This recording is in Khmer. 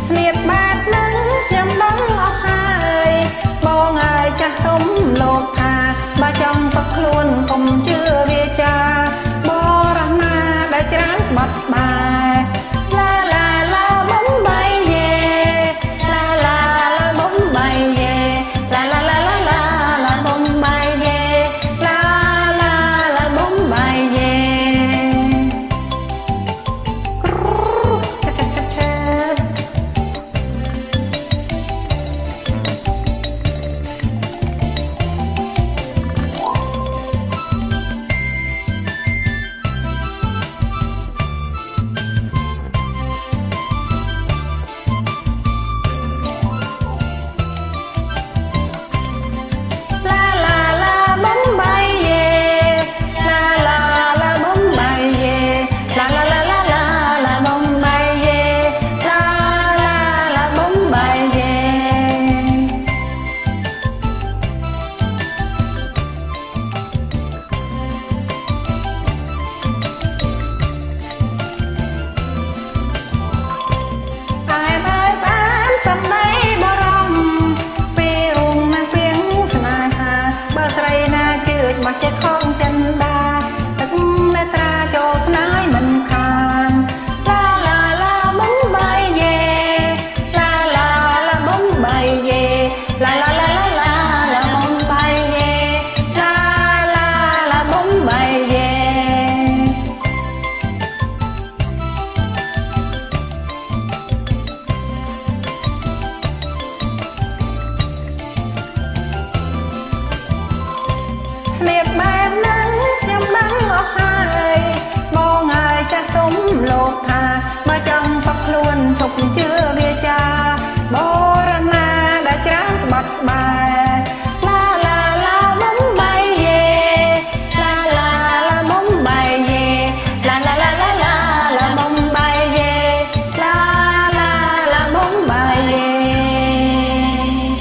ស្នៀតបែបហ្នឹងខ្ញុំដឹងអស់ហើយបងហើយចាស់ទុំលោកថាបើចង់សុខខ្លួនកុំជឿវាចាបរោះណាដែលច្រើនស្បត់ស្បាយឡាឡាឡាបំបីយេឡាឡាឡាបំបីយេឡាឡាឡាឡាឡាឡាបំបីយេឡាឡាឡាបំបីយេឆាឆាឆាមកចេះខំចិនដាទឹកមេត្រាចូលផ្នើយមិនខានឡាឡាឡាបំបីយេឡាឡាឡាបំបីយេឡាឡាឡាឡាឡាបំបីយេឡាឡាឡាបំបីយេស្នៀតបែបហ្នឹងខ្ញុំដឹងអស់ហើយបងហើយចាស់ទុំលោកថាបើចង់សុខខ្លួនឈប់ជឿ